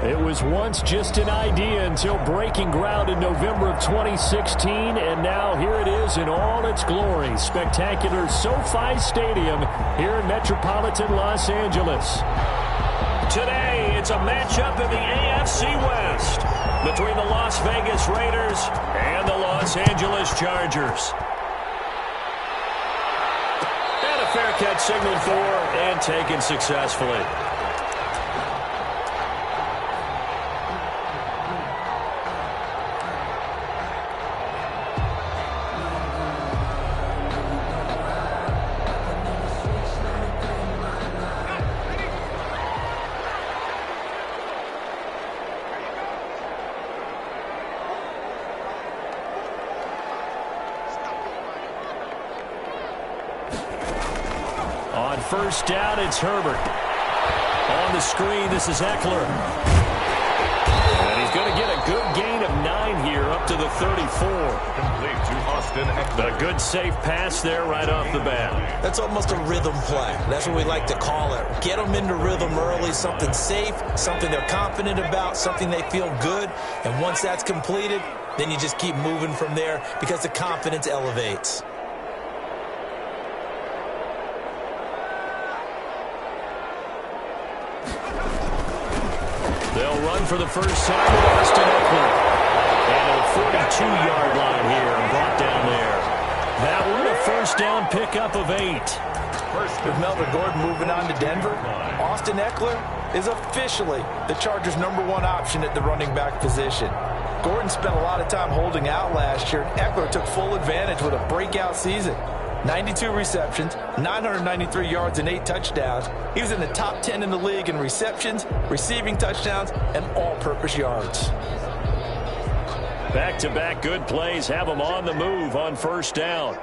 It was once just an idea until breaking ground in November of 2016, and now here it is in all its glory. Spectacular SoFi Stadium here in metropolitan Los Angeles. Today, it's a matchup in the AFC West between the Las Vegas Raiders and the Los Angeles Chargers. And a fair catch signaled for and taken successfully. On first down, it's Herbert. On the screen, this is Eckler. And he's going to get a good gain of 9 here up to the 34. Complete to Austin Eckler. A good safe pass there right off the bat. That's almost a rhythm play. That's what we like to call it. Get them into rhythm early, something safe, something they're confident about, something they feel good. And once that's completed, then you just keep moving from there because the confidence elevates. They'll run for the first time with Austin Eckler. And a 42-yard line here and brought down there. That one a first down pickup of 8. With Melvin Gordon moving on to Denver, Austin Eckler is officially the Chargers' #1 option at the running back position. Gordon spent a lot of time holding out last year, and Eckler took full advantage with a breakout season. 92 receptions, 993 yards, and 8 touchdowns. He was in the top 10 in the league in receptions, receiving touchdowns, and all-purpose yards. Back-to-back good plays have him on the move on first down.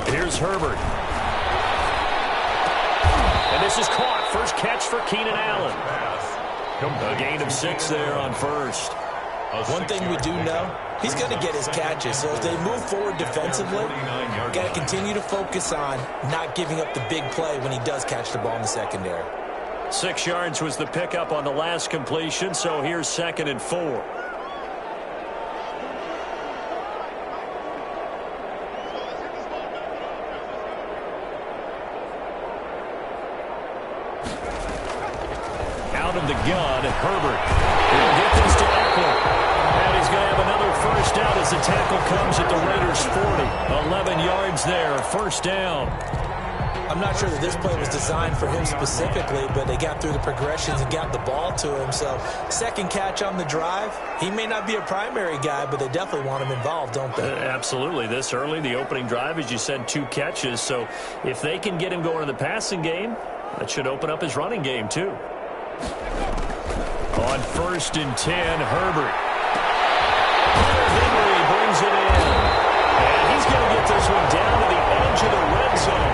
Here's Herbert. And this is caught. First catch for Keenan Allen. A gain of 6 there on first. One thing we do know, he's going to get his catches. So as they move forward defensively, got to continue to focus on not giving up the big play when he does catch the ball in the secondary. 6 yards was the pickup on the last completion, so here's 2nd and 4. Out of the gun, Herbert will get this to Eckler. And he's going to have another first down as the tackle comes at the Raiders' 40. 11 yards there, first down. I'm not sure that this play was designed for him specifically, but they got through the progressions and got the ball to him. So, second catch on the drive. He may not be a primary guy, but they definitely want him involved, don't they? Absolutely. This early, the opening drive, as you said, 2 catches. So, if they can get him going in the passing game, that should open up his running game, too. On 1st and 10, Herbert. Henry brings it in. And he's going to get this one down to the edge of the red zone.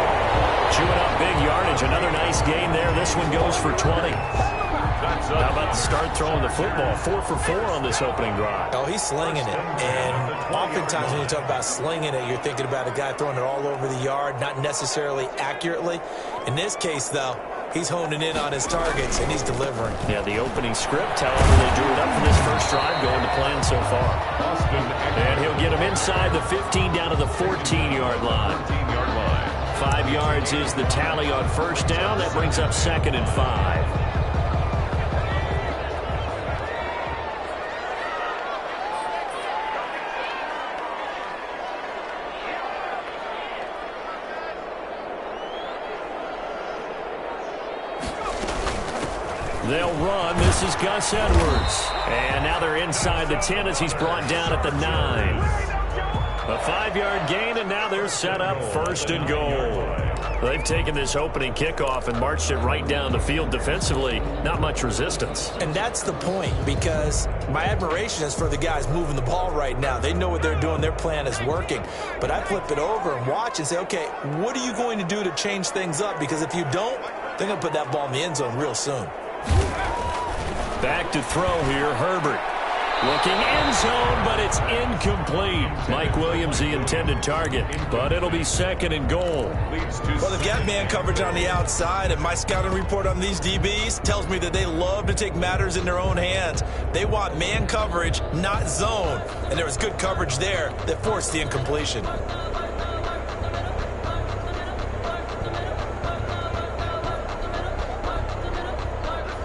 Chewing up big yardage. Another nice gain there. This one goes for 20. How about the start throwing the football? 4 for 4 on this opening drive. Oh, he's slinging it. And oftentimes when you talk about slinging it, you're thinking about a guy throwing it all over the yard, not necessarily accurately. In this case, though, he's honing in on his targets, and he's delivering. Yeah, the opening script, however, they drew it up for this first drive going to plan so far. And he'll get him inside the 15 down to the 14-yard line. 5 yards is the tally on first down. That brings up 2nd and 5. They'll run. This is Gus Edwards. And now they're inside the 10 as he's brought down at the 9. A 5-yard gain, and now they're set up 1st and goal. They've taken this opening kickoff and marched it right down the field defensively. Not much resistance. And that's the point, because my admiration is for the guys moving the ball right now. They know what they're doing. Their plan is working. But I flip it over and watch and say, okay, what are you going to do to change things up? Because if you don't, they're going to put that ball in the end zone real soon. Back to throw here, Herbert. Looking end zone, but it's incomplete. Mike Williams, the intended target, but it'll be 2nd and goal. Well, they've got man coverage on the outside, and my scouting report on these DBs tells me that they love to take matters in their own hands. They want man coverage, not zone, and there was good coverage there that forced the incompletion.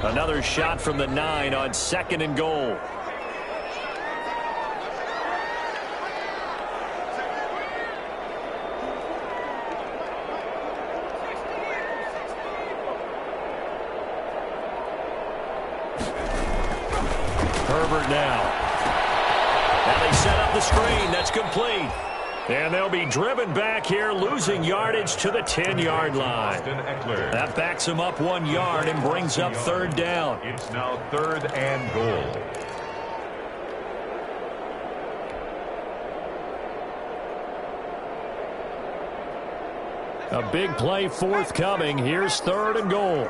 Another shot from the 9 on 2nd and goal. Herbert now. Now they set up the screen. That's complete. And they'll be driven back here, losing yardage to the 10-yard line. That backs them up 1 yard and brings up 3rd down. It's now 3rd and goal. A big play forthcoming. Here's 3rd and goal.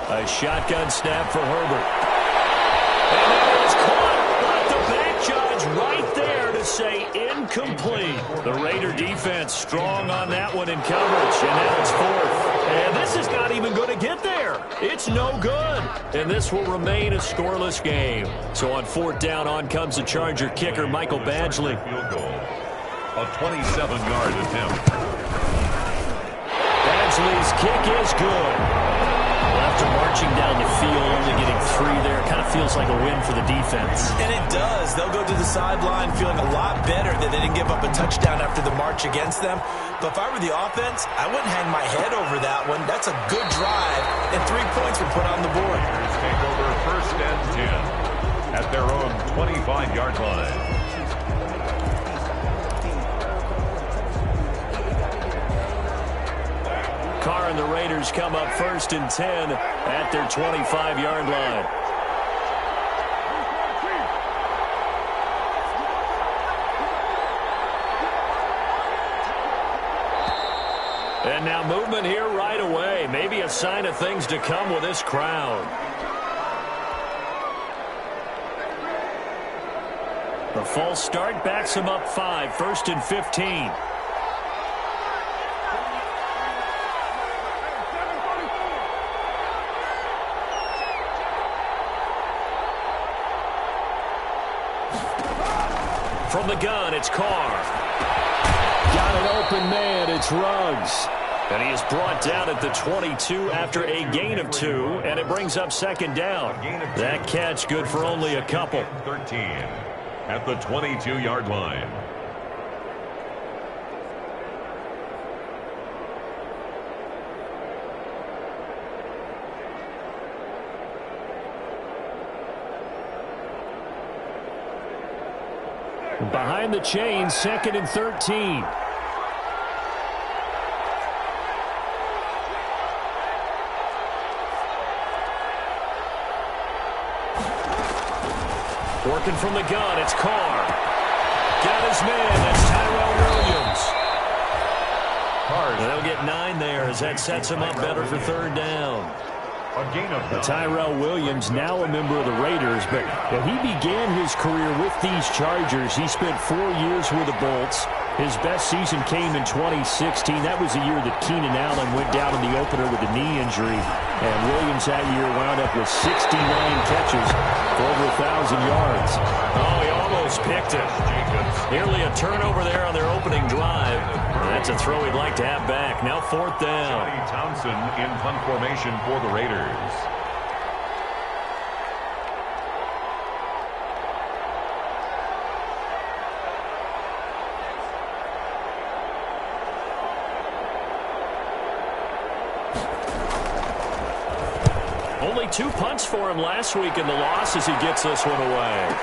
A shotgun snap for Herbert. And it is caught, but the back judge right there to say incomplete. The Raider defense strong on that one in coverage, and now it's 4th. And this is not even going to get there. It's no good. And this will remain a scoreless game. So on 4th down, on comes the Charger kicker, Michael Badgley. Field goal. A 27-yard attempt. Badgley's kick is good. After marching down the field, only getting 3 there, kind of feels like a win for the defense. And it does. They'll go to the sideline feeling a lot better that they didn't give up a touchdown after the march against them. But if I were the offense, I wouldn't hang my head over that one. That's a good drive, and 3 points were put on the board. Take over 1st and 10 at their own 25-yard line. Carr and the Raiders come up 1st and 10 at their 25-yard line. And now movement here right away. Maybe a sign of things to come with this crowd. The false start backs them up 5, 1st and 15. From the gun, it's Carr. Got an open man, it's Ruggs. And he is brought down at the 22 after a gain of 2, and it brings up 2nd down. That catch good for only a couple. 13 at the 22-yard line. Behind the chain, 2nd and 13. Working from the gun, it's Carr. Got his man, that's Tyrell Williams. And they'll get 9 there as that sets him up better for 3rd down. Tyrell Williams, now a member of the Raiders, but he began his career with these Chargers. He spent 4 years with the Bolts. His best season came in 2016. That was the year that Keenan Allen went down in the opener with a knee injury. And Williams that year wound up with 69 catches for over 1,000 yards. Oh, he almost picked it. Nearly a turnover there on their opening drive. That's a throw he'd like to have back. Now 4th down. Johnny Townsend in punt formation for the Raiders. Only 2 punts for him last week in the loss as he gets this one away.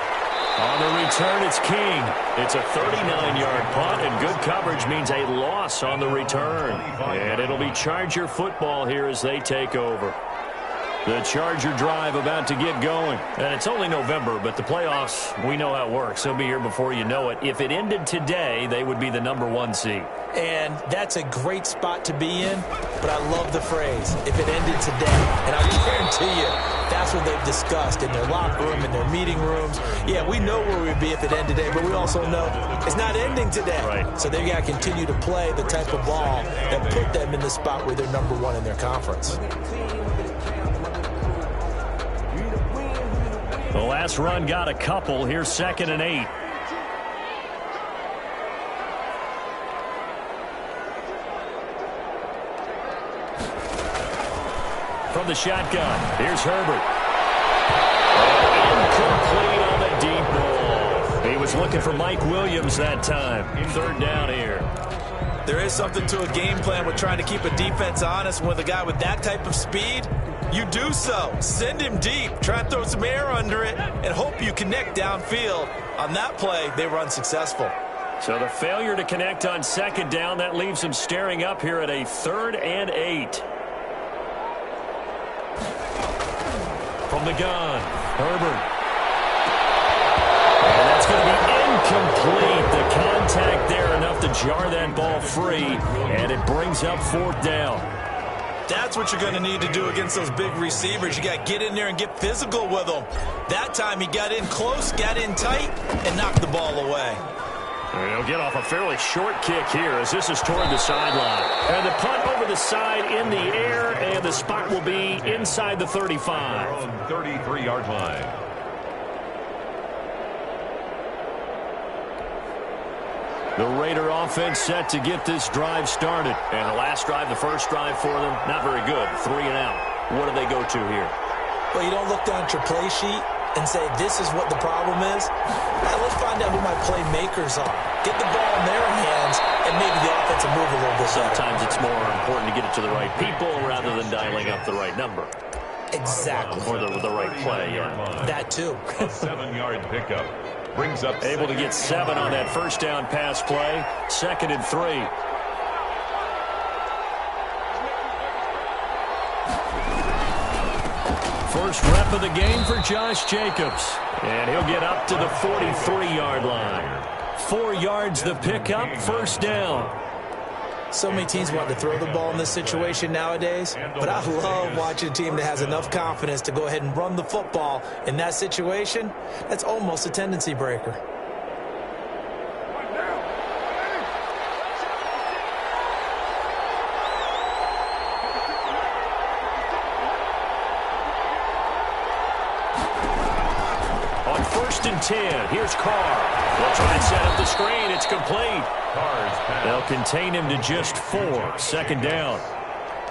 On the return, it's King. It's a 39-yard punt, and good coverage means a loss on the return. And it'll be Charger football here as they take over. The Charger drive about to get going. And it's only November, but the playoffs, we know how it works. They'll be here before you know it. If it ended today, they would be the #1 seed. And that's a great spot to be in, but I love the phrase, if it ended today. And I guarantee you, that's what they've discussed in their locker room, in their meeting rooms. Yeah, we know where we'd be if it ended today, but we also know it's not ending today. Right. So they've got to continue to play the type of ball that put them in the spot where they're #1 in their conference. The last run got a couple. Here's 2nd and 8. From the shotgun, here's Herbert. Incomplete on the deep ball. He was looking for Mike Williams that time. 3rd down here. There is something to a game plan with trying to keep a defense honest with a guy with that type of speed. You do so. Send him deep. Try and throw some air under it and hope you connect downfield. On that play, they were unsuccessful. So the failure to connect on 2nd down, that leaves them staring up here at a 3rd and 8. From the gun, Herbert. And that's going to be incomplete. The contact there enough to jar that ball free, and it brings up 4th down. That's what you're going to need to do against those big receivers. You got to get in there and get physical with them. That time he got in close, got in tight, and knocked the ball away. And he'll get off a fairly short kick here as this is toward the sideline. And the punt over the side in the air, and the spot will be inside the 35. 33-yard line. The Raider offense set to get this drive started. And the last drive, the first drive for them, not very good. 3 and out. What do they go to here? Well, you don't look down at your play sheet and say, this is what the problem is. Now, let's find out who my playmakers are. Get the ball in their hands, and maybe the offense will move a little bit better. Sometimes it's more important to get it to the right people rather than dialing up the right number. Exactly. Or the right play, yeah. That too. A 7-yard pickup. Brings up able to get 7 on that first down pass play. 2nd and 3. First rep of the game for Josh Jacobs. And he'll get up to the 43-yard line. 4 yards the pickup, 1st down. So many teams want to throw the ball in this situation nowadays, but I love watching a team that has enough confidence to go ahead and run the football in that situation. That's almost a tendency breaker. On 1st and 10, here's Carr. They'll try and set up the screen. It's complete. They'll contain him to just 4. 2nd down.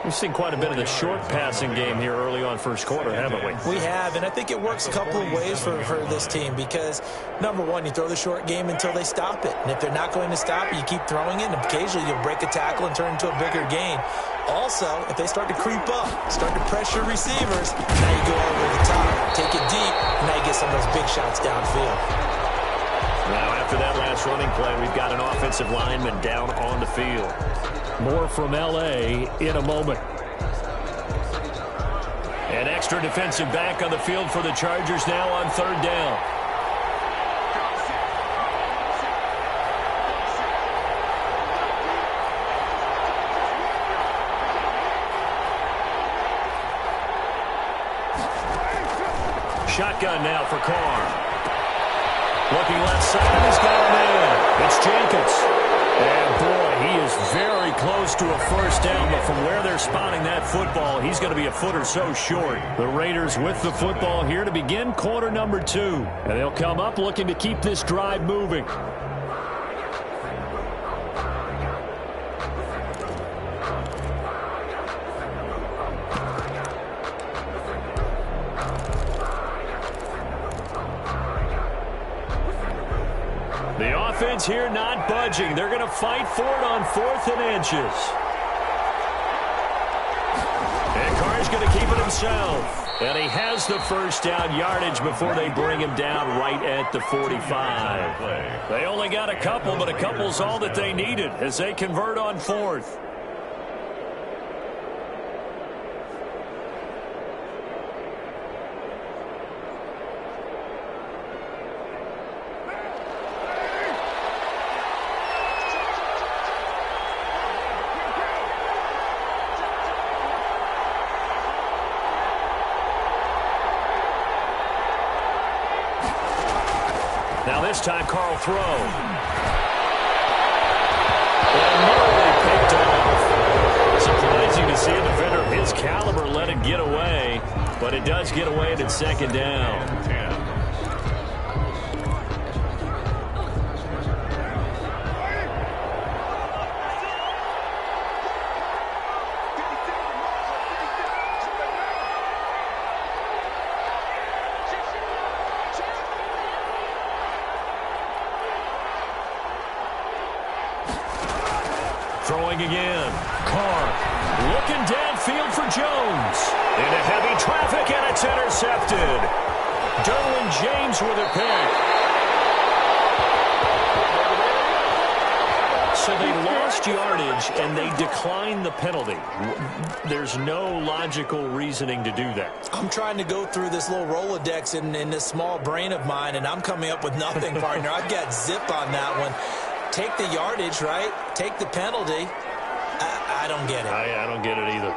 We've seen quite a bit of the short passing game here early on first quarter, haven't we? We have, and I think it works a couple of ways for this team because, #1, you throw the short game until they stop it. And if they're not going to stop it, you keep throwing it, and occasionally you'll break a tackle and turn into a bigger gain. Also, if they start to creep up, start to pressure receivers, now you go over the top, take it deep, and now you get some of those big shots downfield. Now, after that last running play, we've got an offensive lineman down on the field. More from L.A. in a moment. An extra defensive back on the field for the Chargers now on 3rd down. Shotgun now for Carr. Looking left side, he's got a man. It's Jacobs. And, boy, he is very close to a 1st down, but from where they're spotting that football, he's going to be a foot or so short. The Raiders with the football here to begin quarter number 2. And they'll come up looking to keep this drive moving. The offense here not budging. They're going to fight for it on 4th and inches. And Carr's going to keep it himself. And he has the 1st down yardage before they bring him down right at the 45. They only got a couple, but a couple's all that they needed as they convert on 4th. this time Carl throw. And nearly picked off. Surprising to see a defender of his caliber let it get away, but it does get away and it's second down. 10. Throwing again. Carr looking downfield for Jones. Into heavy traffic, and it's intercepted. Derwin James with a pick. So they lost yardage, and they declined the penalty. There's no logical reasoning to do that. I'm trying to go through this little Rolodex in this small brain of mine, and I'm coming up with nothing, partner. I've got zip on that one. Take the yardage, right? Take the penalty. I don't get it. I don't get it either.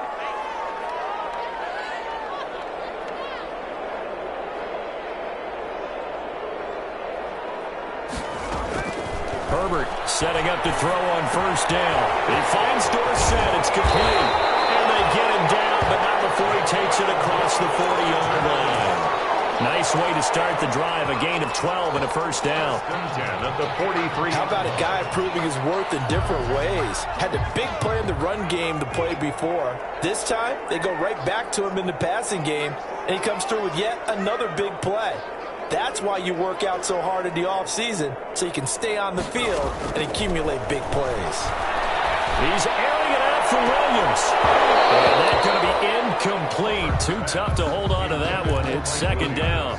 Herbert setting up to throw on first down. He finds Dorsett. It's complete. And they get him down, but not before he takes it across the 40-yard line. Nice way to start the drive. A gain of 12 and a first down. 10 at the 43. How about a guy proving his worth in different ways? Had a big play in the run game the play before. This time, they go right back to him in the passing game, and he comes through with yet another big play. That's why you work out so hard in the offseason, so you can stay on the field and accumulate big plays. He's airing it out for Williams. And that's going to be incomplete. Too tough to hold on to that one. It's second down.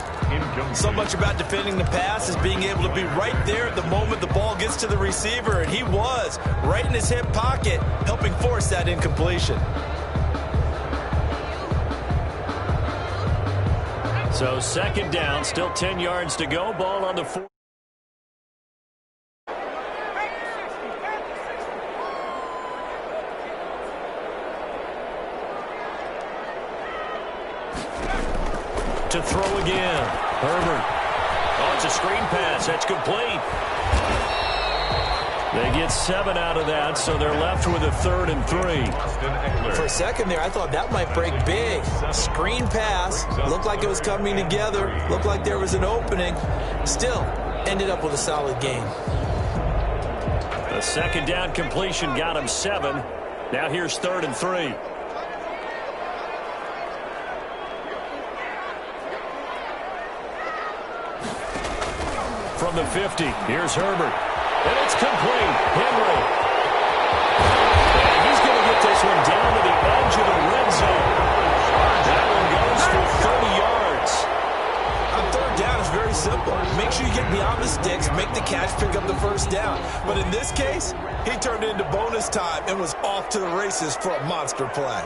So much about defending the pass is being able to be right there at the moment the ball gets to the receiver, and he was right in his hip pocket, helping force that incompletion. So second down, still 10 yards to go. Ball on the 4. To throw again. Herbert. Oh, it's a screen pass. That's complete. They get 7 out of that, so they're left with a 3rd and 3. For a second there, I thought that might break big. Screen pass. Looked like it was coming together. Looked like there was an opening. Still, ended up with a solid game. The second down completion got him 7. Now here's 3rd and 3. From the 50, here's Herbert. And it's complete. Henry. And he's going to get this one down to the edge of the red zone. That one goes for 30 yards. On third down, it's very simple. Make sure you get beyond the sticks, make the catch, pick up the first down. But in this case, he turned it into bonus time and was off to the races for a monster play.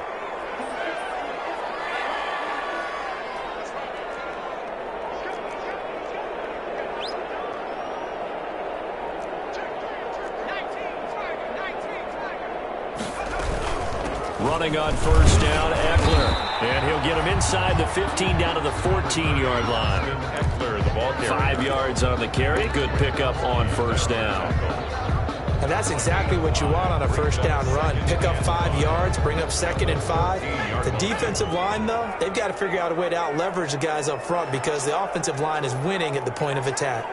Running on first down, Eckler. And he'll get him inside the 15 down to the 14-yard line. Eckler, the ball carrier. 5 yards on the carry. Good pickup on first down. And that's exactly what you want on a first down run. Pick up 5 yards, bring up 2nd and 5. The defensive line, though, they've got to figure out a way to out-leverage the guys up front because the offensive line is winning at the point of attack.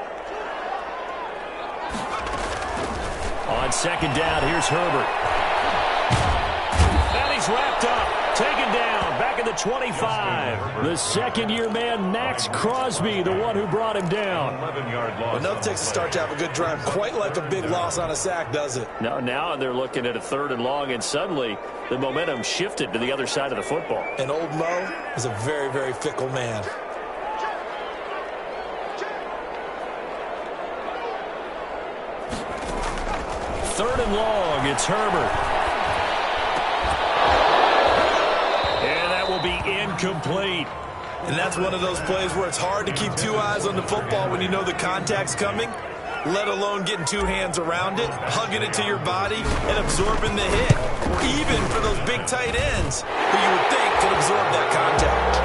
On second down, here's Herbert. And he's wrapped up, taken down, back at the 25. The second-year man, Max Crosby, the one who brought him down. 11-yard loss. Enough takes a start to have a good drive, quite like a big loss on a sack, does it? Now they're looking at a 3rd and long, and suddenly the momentum shifted to the other side of the football. And old Mo is a very, very fickle man. Third and long, it's Herbert. And that will be incomplete. And that's one of those plays where it's hard to keep 2 eyes on the football when you know the contact's coming, let alone getting 2 hands around it, hugging it to your body, and absorbing the hit. Even for those big tight ends who you would think could absorb that contact.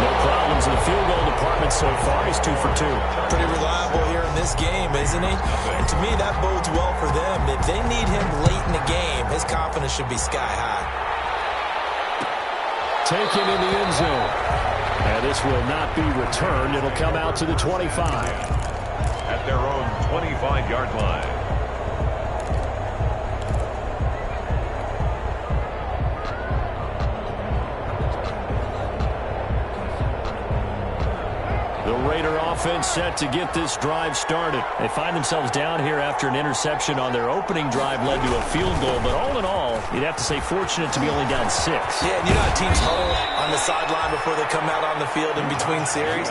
No problems in the field goal department performance so far. He's 2 for 2. Pretty reliable here in this game, isn't he? And to me, that bodes well for them. If they need him late in the game, his confidence should be sky high. Taken in the end zone. And this will not be returned. It'll come out to the 25. At their own 25-yard line. The Raider offense set to get this drive started. They find themselves down here after an interception on their opening drive led to a field goal. But all in all, you'd have to say fortunate to be only down 6. Yeah, and you know how teams huddle on the sideline before they come out on the field in between series?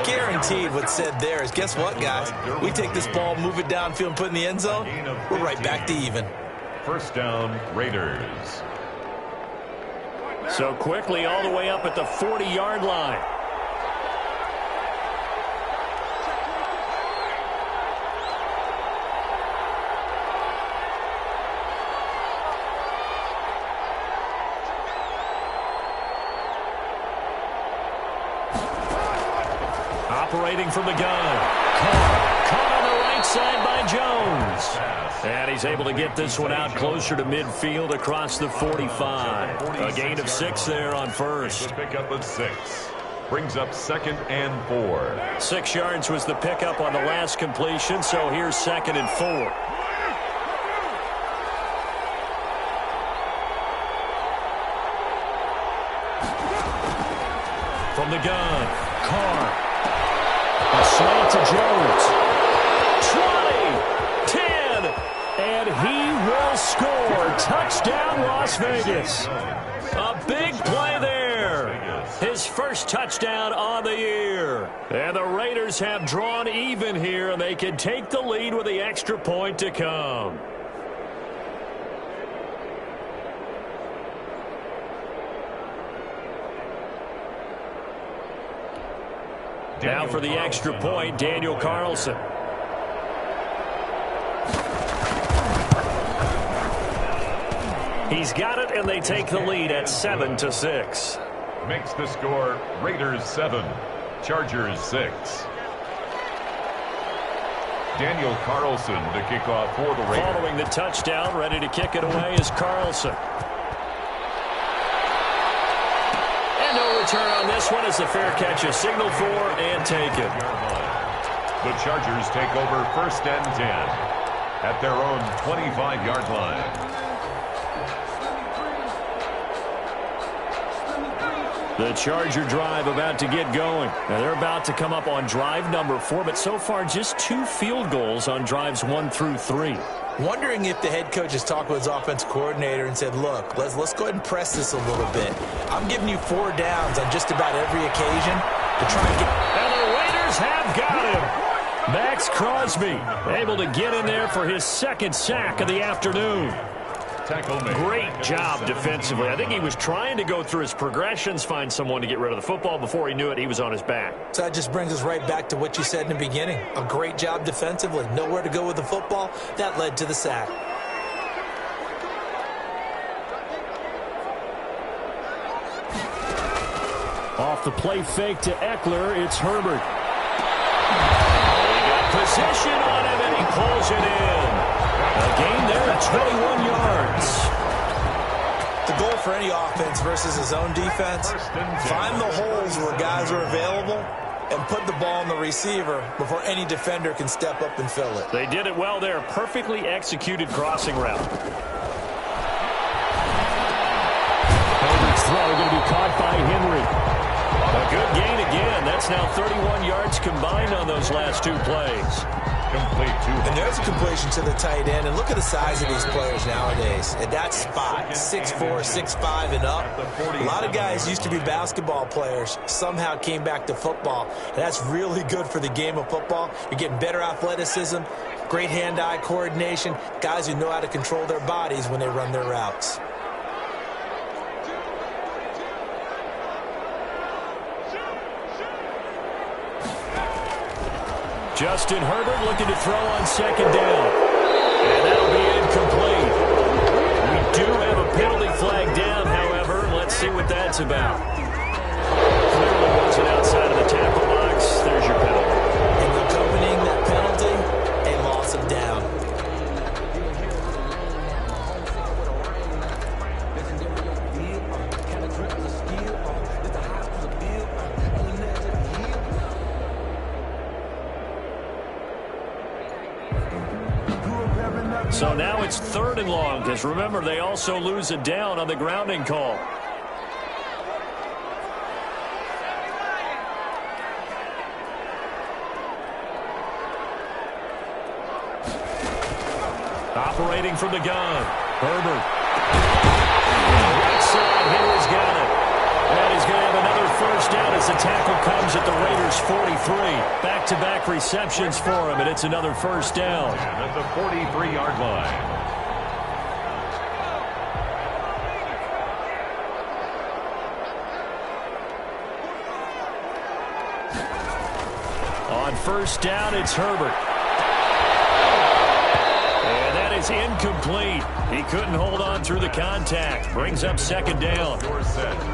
Guaranteed what's said there is, guess what, guys? We take this ball, move it downfield, and put it in the end zone, we're right back to even. First down, Raiders. So quickly all the way up at the 40-yard line. Operating from the gun. Caught on the right side by Jones. And he's able to get this one out closer to midfield across the 45. A gain of 6 there on first. The pickup of 6. Brings up 2nd and 4. 6 yards was the pickup on the last completion, so here's 2nd and 4. From the gun, Carr. A slant to Jones. 20, 10, and he will score. Touchdown, Las Vegas. A big play there. His first touchdown on the year. And the Raiders have drawn even here, and they can take the lead with the extra point to come. Now for the extra point, Daniel Carlson. He's got it, and they take the lead at 7-6. Makes the score Raiders 7, Chargers 6. Daniel Carlson to kick off for the Raiders. Following the touchdown, ready to kick it away is Carlson. And no return on this one as the fair catch is signaled for and taken. The Chargers take over 1st and 10 at their own 25-yard line. The Charger drive about to get going. Now they're about to come up on drive number 4, but so far just 2 field goals on drives 1 through 3. Wondering if the head coach has talked with his offense coordinator and said, look, let's go ahead and press this a little bit. I'm giving you 4 downs on just about every occasion to try and get... And the Raiders have got him. Max Crosby able to get in there for his 2nd sack of the afternoon. Great job defensively. I think he was trying to go through his progressions, find someone to get rid of the football. Before he knew it, he was on his back. So that just brings us right back to what you said in the beginning. A great job defensively. Nowhere to go with the football. That led to the sack. Off the play fake to Eckler, it's Herbert. He got possession on him, and he pulls it in. A gain there at 21 yards. The goal for any offense versus his own defense, find the holes where guys are available and put the ball on the receiver before any defender can step up and fill it. They did it well there. Perfectly executed crossing route. Herbert's throw going to be caught by Henry. A good gain again. That's now 31 yards combined on those last 2 plays. Complete 2. And there's a completion to the tight end. And look at the size of these players nowadays. At that spot, 6'4", 6'5", and up. A lot of guys used to be basketball players, somehow came back to football. And that's really good for the game of football. You're getting better athleticism, great hand-eye coordination, guys who know how to control their bodies when they run their routes. Justin Herbert looking to throw on 2nd down. And that'll be incomplete. We do have a penalty flag down, however. Let's see what that's about. Clearly wasn't outside of the tackle box. So now it's 3rd and long, because remember, they also lose a down on the grounding call. Operating from the gun, Herbert. Right side, Henry's got it. And he's going to have another first down as the tackle comes at the Raiders' 43. Back-to-back receptions for him, and it's another first down. And at the 43-yard line. On first down, it's Herbert. And that is incomplete. He couldn't hold on through the contact. Brings up 2nd down.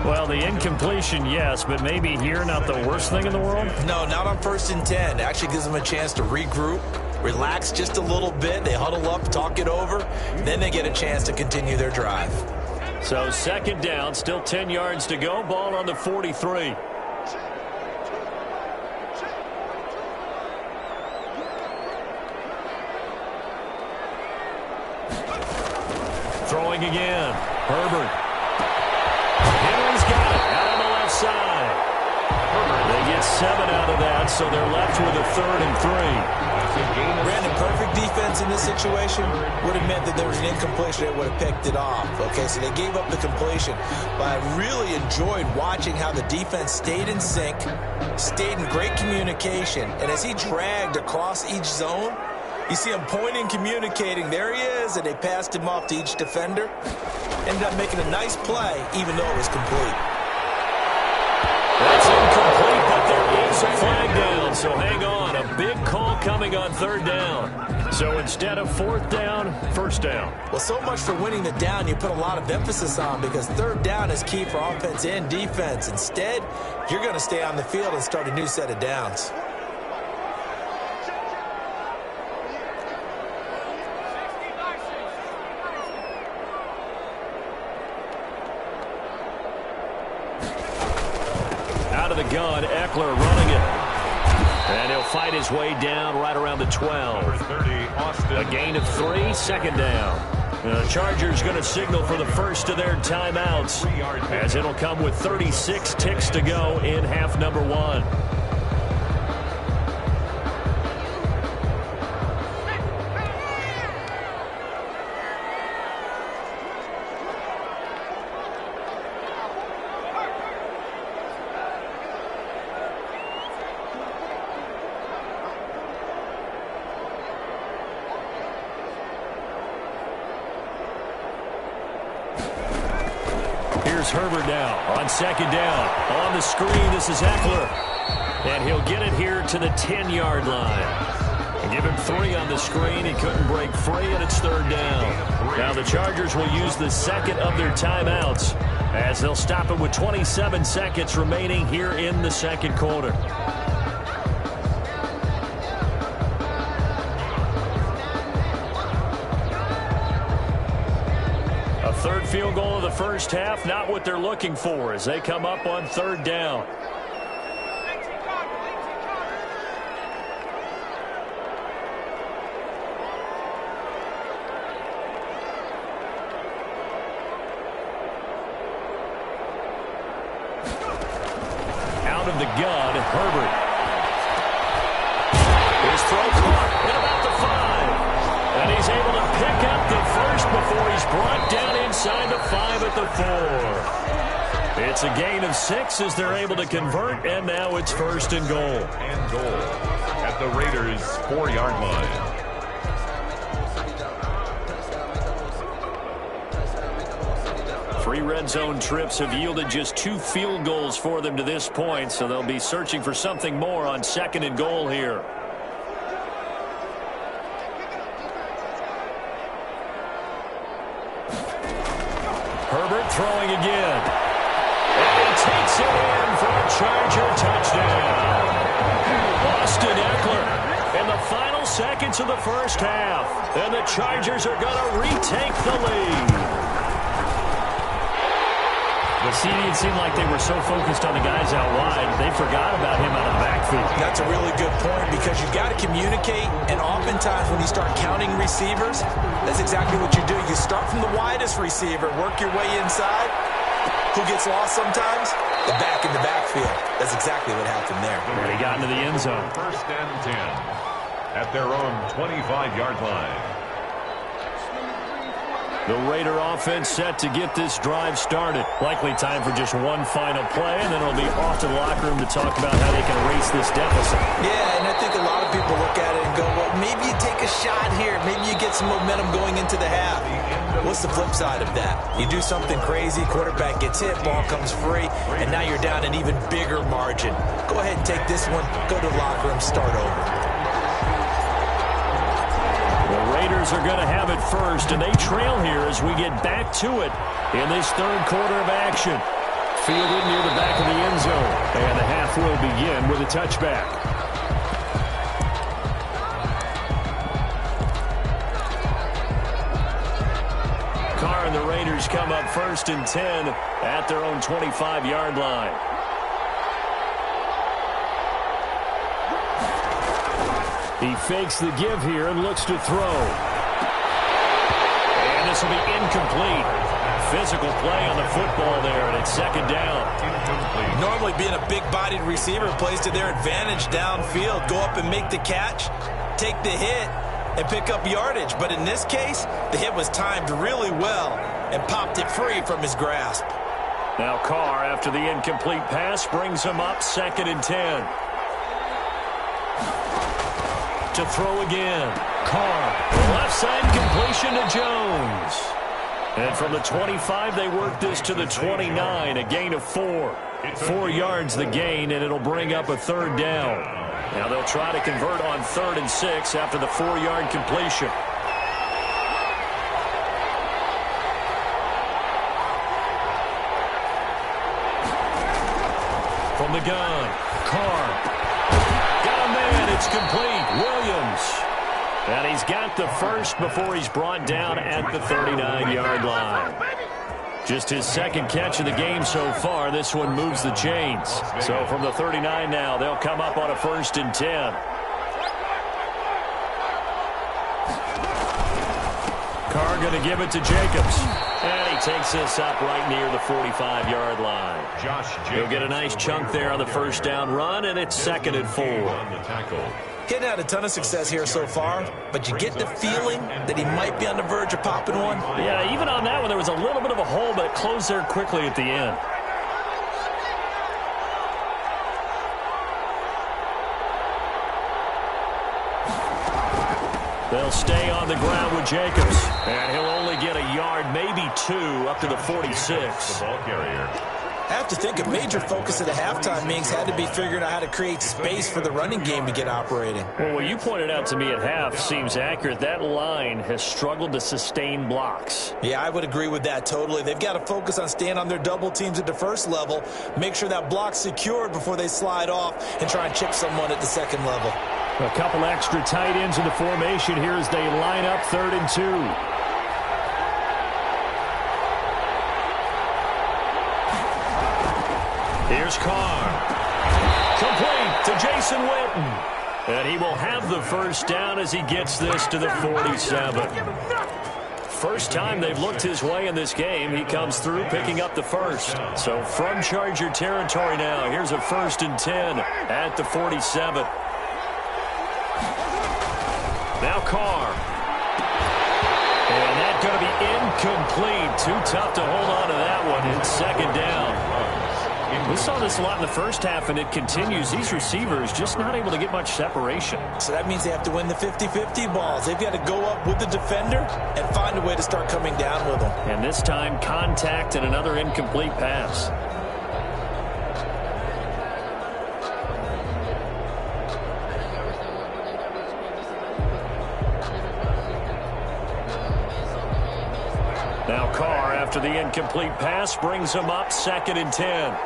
Well, the incompletion, yes, but maybe here not the worst thing in the world? No, not on 1st and 10. It actually gives them a chance to regroup, relax just a little bit. They huddle up, talk it over. Then they get a chance to continue their drive. So 2nd down, still 10 yards to go. Ball on the 43. Throwing again. Herbert. Henry's got it. Out on the left side. They get 7 out of that, so they're left with a 3rd and 3. Brandon, perfect defense in this situation would have meant that there was an incompletion. They would have picked it off. Okay, so they gave up the completion. But I really enjoyed watching how the defense stayed in sync, stayed in great communication, and as he dragged across each zone, you see him pointing, communicating. There he is, and they passed him off to each defender. Ended up making a nice play, even though it was complete. That's incomplete, but there is a flag down, so hang on. A big call coming on 3rd down. So instead of 4th down, 1st down. Well, so much for winning the down you put a lot of emphasis on, because 3rd down is key for offense and defense. Instead, you're going to stay on the field and start a new set of downs. The gun, Eckler running it. And he'll fight his way down right around the 12. A gain of 3, 2nd down. The Chargers going to signal for the first of their timeouts, as it'll come with 36 ticks to go in half number 1. Herbert now on 2nd down. On the screen, this is Eckler. And he'll get it here to the 10-yard line. And give him 3 on the screen. He couldn't break free, and it's 3rd down. Now the Chargers will use the 2nd of their timeouts, as they'll stop it with 27 seconds remaining here in the 2nd quarter. Third field goal of the first half, not what they're looking for as they come up on 3rd down. Out of the gun, Herbert. His throw caught at about the 5. And he's able to pick up the first before he's brought down inside the 5 at the 4. It's a gain of 6 as they're able to convert, and now it's 1st and goal. And goal at the Raiders' 4-yard line. Three red zone trips have yielded just 2 field goals for them to this point, so they'll be searching for something more on 2nd and goal here. Herbert throwing again. And he takes it in for a Charger touchdown. Austin Eckler in the final seconds of the first half. And the Chargers are going to retake the lead. See, it seemed like they were so focused on the guys out wide, they forgot about him out of the backfield. That's a really good point because you've got to communicate, and oftentimes when you start counting receivers, that's exactly what you do. You start from the widest receiver, work your way inside. Who gets lost sometimes? The back in the backfield. That's exactly what happened there. And he got into the end zone. First and 10 at their own 25-yard line. The Raider offense set to get this drive started. Likely time for just one final play, and then it'll be off to the locker room to talk about how they can erase this deficit. Yeah, and I think a lot of people look at it and go, well, maybe you take a shot here. Maybe you get some momentum going into the half. What's the flip side of that? You do something crazy, quarterback gets hit, ball comes free, and now you're down an even bigger margin. Go ahead and take this one, go to the locker room, start over. The Raiders are going to have it first, and they trail here as we get back to it in this third quarter of action. Fielded near the back of the end zone, and the half will begin with a touchback. Carr and the Raiders come up first and 10 at their own 25-yard line. He fakes the give here and looks to throw. And this will be incomplete. Physical play on the football there, and it's second down. Normally being a big-bodied receiver plays to their advantage downfield. Go up and make the catch, take the hit, and pick up yardage. But in this case, the hit was timed really well and popped it free from his grasp. Now Carr, after the incomplete pass, brings him up second and 10. To throw again. Carr. Left side completion to Jones. And from the 25, they work this to the 29, a gain of 4. 4 yards the gain, and it'll bring up a third down. Now they'll try to convert on 3rd and 6 after the 4-yard completion. From the gun, Carr. Got a man, it's complete. Williams. And he's got the first before he's brought down at the 39-yard line. Just his second catch of the game so far. This one moves the chains. So from the 39 now, they'll come up on a 1st and 10. Carr going to give it to Jacobs. And he takes this up right near the 45-yard line. He'll get a nice chunk there on the first down run, and it's 2nd and 4. Hitting had a ton of success here so far, but you get the feeling that he might be on the verge of popping one. Yeah, even on that one, there was a little bit of a hole, but it closed there quickly at the end. They'll stay on the ground with Jacobs, and he'll only get a yard, maybe 2, up to the 46. The ball carrier. I have to think a major focus of the halftime meetings had to be figuring out how to create space for the running game to get operating. Well, what you pointed out to me at half seems accurate. That line has struggled to sustain blocks. Yeah, I would agree with that totally. They've got to focus on staying on their double teams at the first level, make sure that block's secured before they slide off and try and chip someone at the second level. A couple extra tight ends in the formation here as they line up 3rd and 2. Here's Carr. Complete to Jason Witten. And he will have the first down as he gets this to the 47. First time they've looked his way in this game. He comes through picking up the first. So from Charger territory now, here's a 1st and 10 at the 47. Now Carr. And that's going to be incomplete. Too tough to hold on to that one. It's 2nd down. We saw this a lot in the first half, and it continues. These receivers just not able to get much separation. So that means they have to win the 50-50 balls. They've got to go up with the defender and find a way to start coming down with them. And this time, contact and another incomplete pass. Now Carr, after the incomplete pass, brings him up 2nd and 10.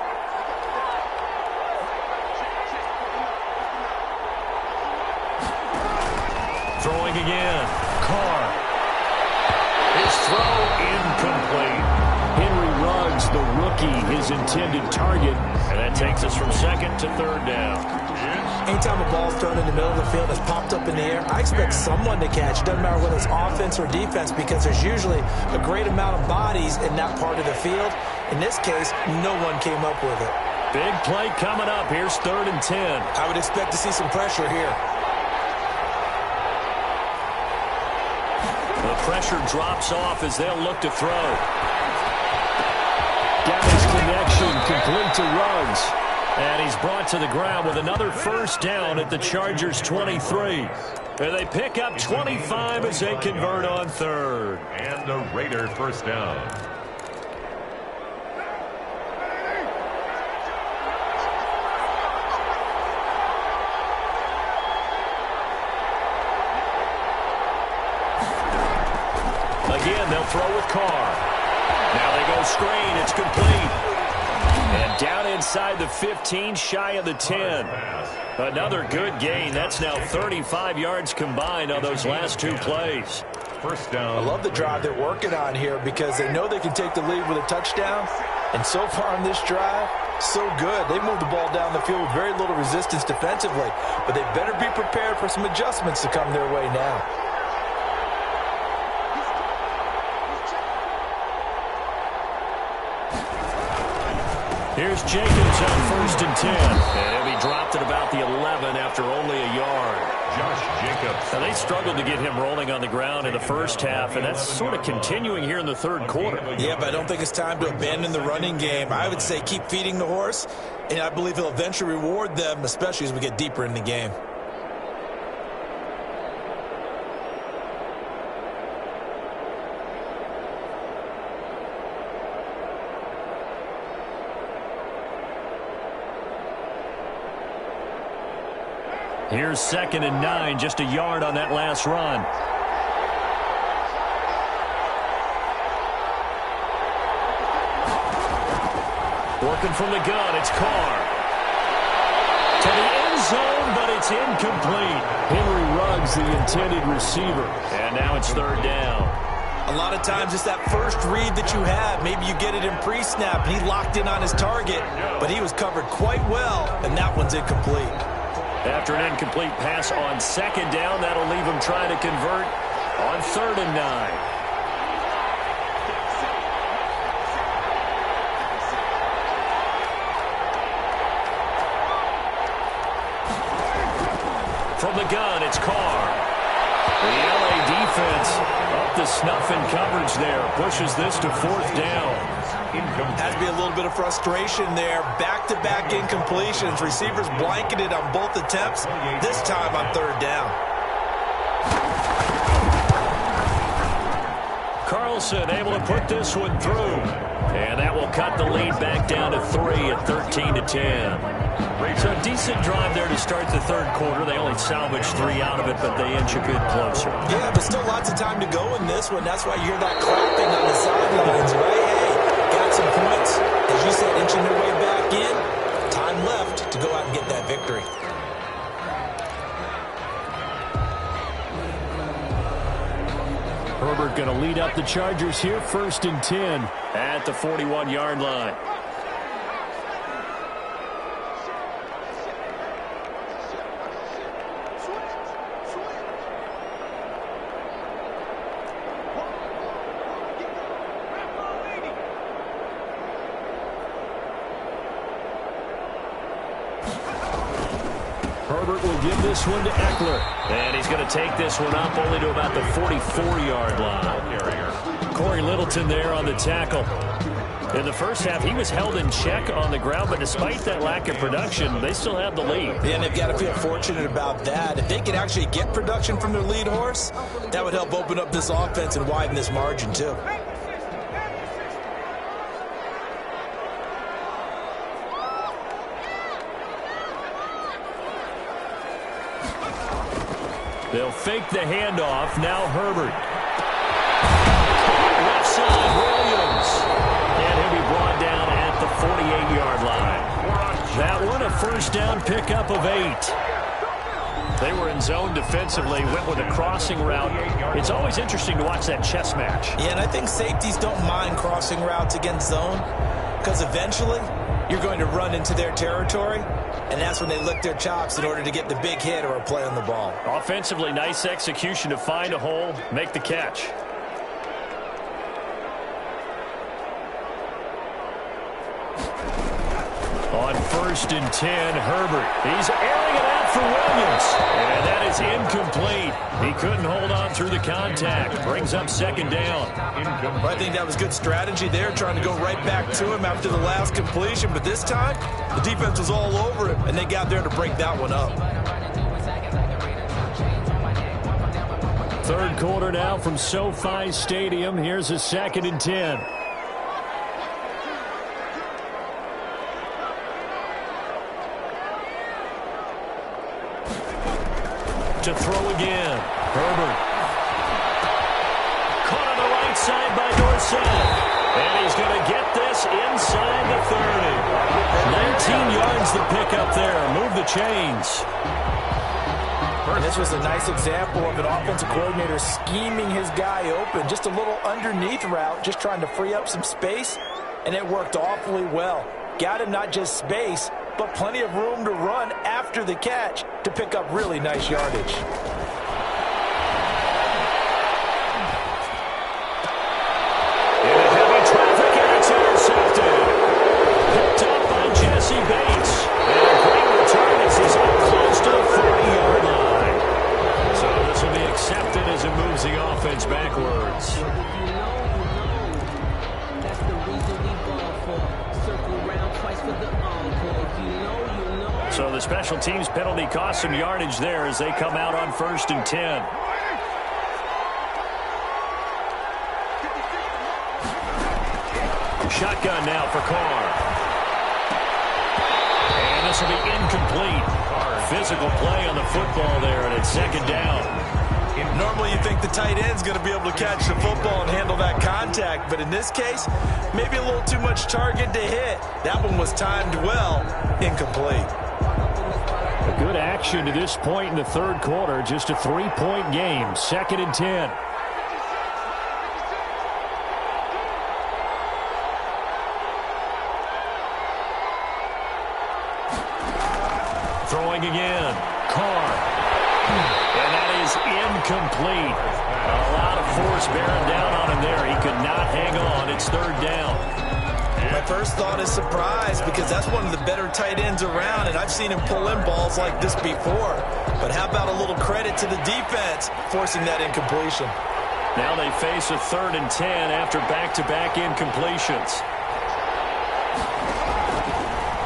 Throwing again. Carr. His throw incomplete. Henry Ruggs, the Mackey, his intended target. And that takes us from second to third down. Anytime a ball's thrown in the middle of the field that's popped up in the air, I expect someone to catch. It doesn't matter whether it's offense or defense, because there's usually a great amount of bodies in that part of the field. In this case, no one came up with it. Big play coming up. Here's 3rd and 10. I would expect to see some pressure here. The pressure drops off as they'll look to throw. Got his connection, complete to Ruggs. And he's brought to the ground with another first down at the Chargers' 23. And they pick up 25 as they convert on 3rd. And a Raider first down. Again, they'll throw with Carr. Now they go screen. It's complete. And down inside the 15, shy of the 10. Another good gain. That's now 35 yards combined on those last 2 plays. First down. I love the drive they're working on here because they know they can take the lead with a touchdown. And so far on this drive, so good. They moved the ball down the field with very little resistance defensively. But they better be prepared for some adjustments to come their way now. Here's Jacobs on 1st and 10. And he'll be dropped at about the 11 after only a yard. Josh Jacobs. Now, they struggled to get him rolling on the ground in the first half, and that's sort of continuing here in the 3rd quarter. Yeah, but I don't think it's time to abandon the running game. I would say keep feeding the horse, and I believe he'll eventually reward them, especially as we get deeper in the game. Here's 2nd and 9, just a yard on that last run. Working from the gun, it's Carr. To the end zone, but it's incomplete. Henry Ruggs, the intended receiver. And now it's 3rd down. A lot of times it's that first read that you have. Maybe you get it in pre-snap, and he locked in on his target, but he was covered quite well, and that one's incomplete. After an incomplete pass on 2nd down, that'll leave him trying to convert on 3rd and 9. From the gun, it's Carr. The LA defense up to snuff in coverage there. Pushes this to 4th down. Has to be a little bit of frustration there. Back-to-back incompletions. Receivers blanketed on both attempts. This time on 3rd down. Carlson able to put this one through. And that will cut the lead back down to 3 at 13 to 10. So a decent drive there to start the 3rd quarter. They only salvaged 3 out of it, but they inch a bit closer. Yeah, but still lots of time to go in this one. That's why you hear that clapping on the sidelines, right? Hey, got some points. As you said, inching their way back in. Time left to go out and get that victory. Herbert going to lead up the Chargers here, 1st and 10 at the 41-yard line. Herbert will give this one to Eckler. And he's going to take this one up only to about the 44-yard line. Corey Littleton there on the tackle. In the first half, he was held in check on the ground, but despite that lack of production, they still have the lead. And they've got to feel fortunate about that. If they could actually get production from their lead horse, that would help open up this offense and widen this margin, too. They'll fake the handoff. Now Herbert. Left side, Williams. And he'll be brought down at the 48-yard line. That one, a first down pickup of 8. They were in zone defensively, went with a crossing route. It's always interesting to watch that chess match. Yeah, and I think safeties don't mind crossing routes against zone. because eventually you're going to run into their territory, and that's when they lick their chops in order to get the big hit or a play on the ball. Offensively, nice execution to find a hole, make the catch. On 1st and 10, Herbert. He's airing it out for Williams. And that is incomplete. He couldn't hold on through the contact. Brings up 2nd down. Well, I think that was good strategy there, trying to go right back to him after the last completion. But this time, the defense was all over him, and they got there to break that one up. 3rd quarter now from SoFi Stadium. Here's a 2nd and 10. To throw again. Herbert. Caught on the right side by Dorsett. And he's going to get this inside the 30. 19 yards the pickup there. Move the chains. And this was a nice example of an offensive coordinator scheming his guy open. Just a little underneath route, just trying to free up some space. And it worked awfully well. Got him not just space, but plenty of room to run after the catch to pick up really nice yardage. In a heavy traffic, and it's intercepted. Picked up by Jesse Bates. And a great return as he's up close to the 40-yard line. So this will be accepted as it moves the offense backwards. So the special teams penalty cost some yardage there as they come out on 1st and 10. Shotgun now for Carr. And this will be incomplete. Physical play on the football there, and it's 2nd down. Normally you think the tight end's going to be able to catch the football and handle that contact, but in this case, maybe a little too much target to hit. That one was timed well, incomplete. A good action to this point in the 3rd quarter. Just a 3-point game. 2nd and 10. Throwing again. Carr. And that is incomplete. A lot of force bearing down on him there. He could not hang on. It's 3rd down. My first thought is surprise, because that's one of the better tight ends around, and I've seen him pull in balls like this before. But how about a little credit to the defense forcing that incompletion? Now they face a 3rd and 10 after back-to-back incompletions.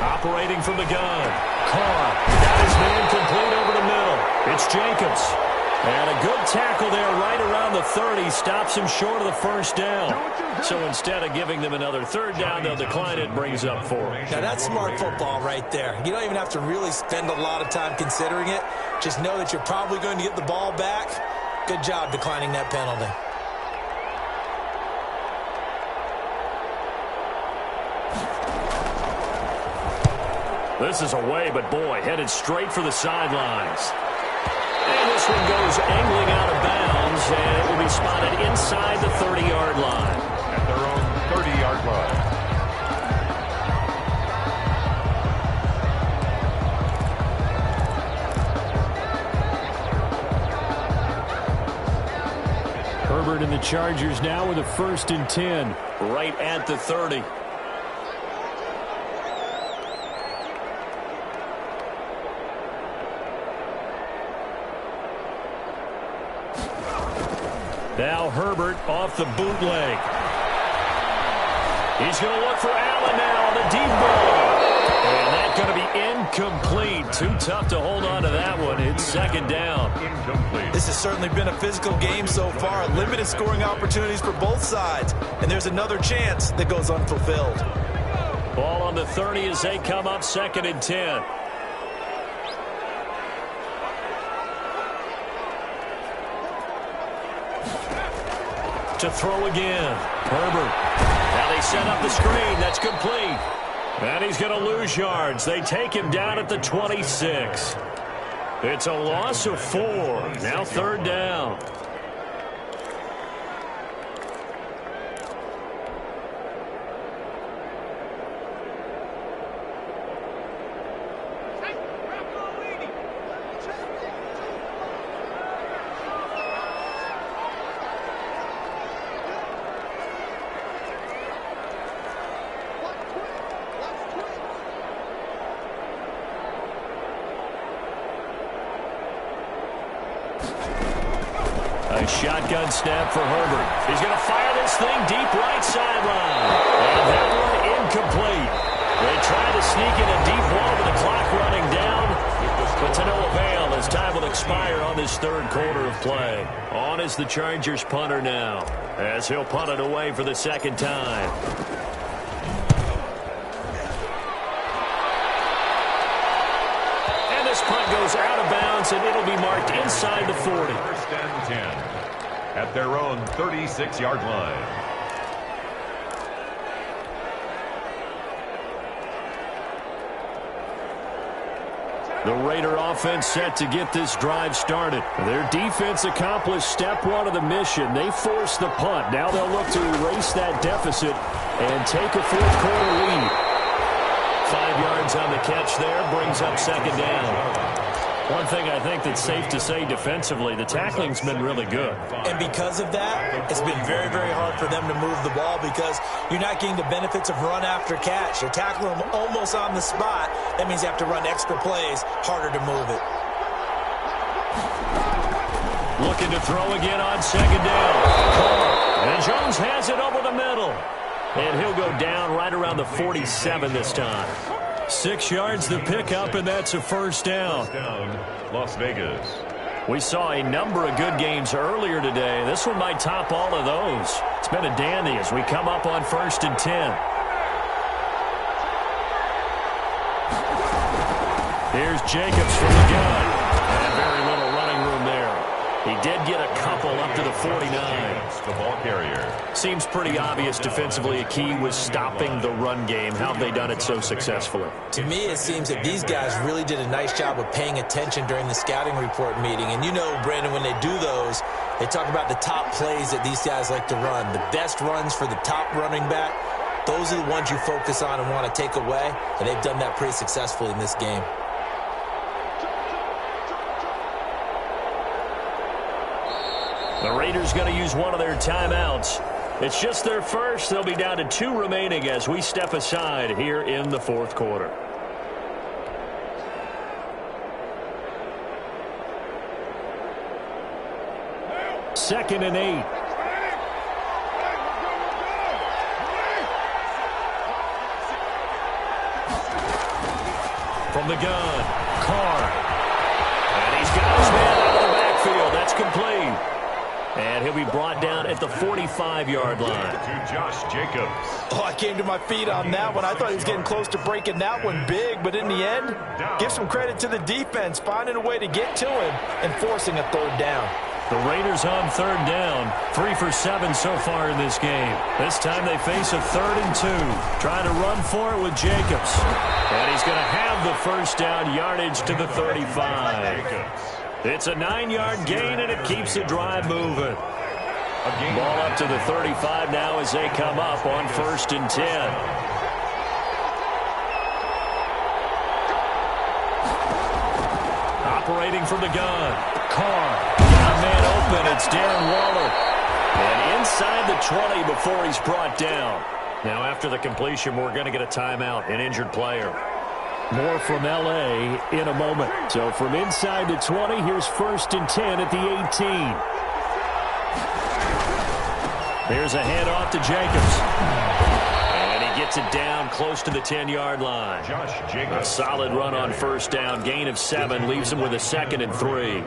Operating from the gun. Carr. That is the incomplete over the middle. It's Jacobs. And a good tackle there right around the 30. Stops him short of the 1st down. So instead of giving them another 3rd down, they'll decline it. Brings up 4. Now that's smart football right there. You don't even have to really spend a lot of time considering it. Just know that you're probably going to get the ball back. Good job declining that penalty. This is away, but boy, headed straight for the sidelines. And this one goes angling out of bounds, and it will be spotted inside the 30-yard line. At their own 30-yard line. Herbert and the Chargers now with a 1st and 10, right at the 30. Now Herbert off the bootleg. He's going to look for Allen now on the deep ball. And that's going to be incomplete. Too tough to hold on to that one. It's 2nd down. Incomplete. This has certainly been a physical game so far. Limited scoring opportunities for both sides. And there's another chance that goes unfulfilled. Ball on the 30 as they come up 2nd and 10. To throw again. Herbert. Now they set up the screen. That's complete. And he's going to lose yards. They take him down at the 26. It's a loss of 4. Now 3rd down. shotgun snap for Herbert. He's going to fire this thing deep right sideline. And that one incomplete. They try to sneak in a deep ball with the clock running down, but to no avail as time will expire on this third quarter of play. On is the Chargers punter now, as he'll punt it away for the second time. And this punt goes out of bounds, and it'll be marked inside the 40. First and 10 at their own 36-yard line. The Raider offense set to get this drive started. Their defense accomplished step one of the mission. They forced the punt. Now they'll look to erase that deficit and take a fourth quarter lead. 5 yards on the catch there, brings up second down. One thing I think that's safe to say defensively, the tackling's been really good. And because of that, it's been very, very hard for them to move the ball because you're not getting the benefits of run after catch. You're tackling them almost on the spot. That means you have to run extra plays, harder to move it. Looking to throw again on second down. And Jones has it over the middle. And he'll go down right around the 47 this time. 6 yards the pickup, and that's a first down. Las Vegas. We saw a number of good games earlier today. This one might top all of those. It's been a dandy as we come up on 1st and 10. Here's Jacobs from the gun. And very little running room there. He did get a couple up to the 49. The ball carrier. Seems pretty obvious defensively a key was stopping the run game. How have they done it so successfully? To me, it seems that these guys really did a nice job of paying attention during the scouting report meeting. And you know, Brandon, when they do those, they talk about the top plays that these guys like to run. The best runs for the top running back, those are the ones you focus on and want to take away. And they've done that pretty successfully in this game. The Raiders going to use one of their timeouts. It's just their first. They'll be down to 2 remaining as we step aside here in the fourth quarter. Second and 8. From the gun, Carr. And he's got his man out of the backfield. That's complete. And he'll be brought down at the 45-yard line. To Josh Jacobs. Oh, I came to my feet on that one. I thought he was getting close to breaking that one big, but in the end, give some credit to the defense, finding a way to get to him and forcing a third down. The Raiders on third down, 3 for 7 so far in this game. This time they face a 3rd and 2. Trying to run for it with Jacobs. And he's going to have the first down, yardage to the 35. It's a 9-yard gain, and it keeps the drive moving. Ball up to the 35 now as they come up on 1st and 10. Operating from the gun. Carr. Got a man open. It's Darren Waller. And inside the 20 before he's brought down. Now after the completion, we're going to get a timeout, an injured player. More from L.A. in a moment. So from inside the 20, here's 1st and 10 at the 18. Here's a handoff to Jacobs. And he gets it down close to the 10-yard line. Josh Jacobs. A solid run on first down. Gain of 7 leaves him with a 2nd and 3.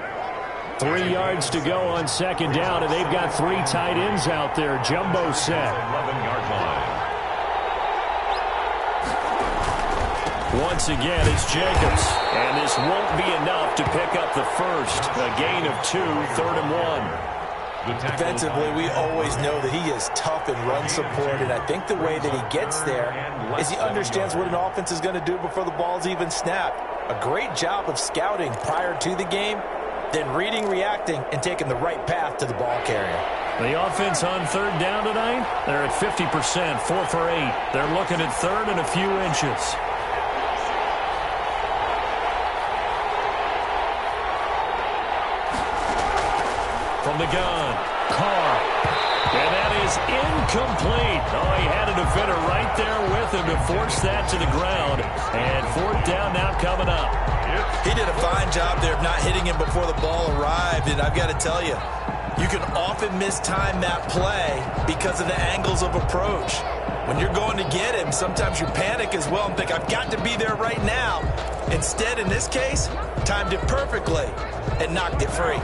3 yards to go on second down, and they've got 3 tight ends out there. Jumbo set. 11-yard line. Once again, it's Jacobs. And this won't be enough to pick up the first. A gain of 2, 3rd and 1. Defensively, we always know that he is tough in run support, and I think the way that he gets there is he understands what an offense is going to do before the ball's even snapped. A great job of scouting prior to the game, then reading, reacting, and taking the right path to the ball carrier. The offense on third down tonight, they're at 50%, 4 for 8. They're looking at third and a few inches. From the gun, Carr. And that is incomplete. Oh, he had a defender right there with him to force that to the ground. And 4th down now coming up. He did a fine job there of not hitting him before the ball arrived. And I've got to tell you, You can often mistime that play because of the angles of approach. When you're going to get him, sometimes you panic as well and think, I've got to be there right now. Instead, in this case, timed it perfectly and knocked it free.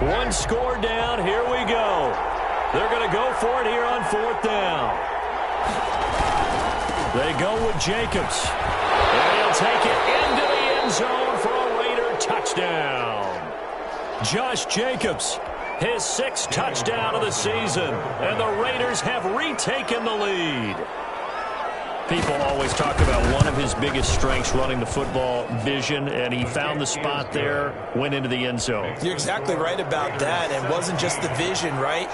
One score down. Here we go. They're going to go for it here on 4th down. They go with Jacobs. And he'll take it into the end zone for a Raider touchdown. Josh Jacobs, his 6th touchdown of the season, and the Raiders have retaken the lead. People always talk about one of his biggest strengths running the football, vision, and he found the spot there, went into the end zone. You're exactly right about that. It wasn't just the vision, right?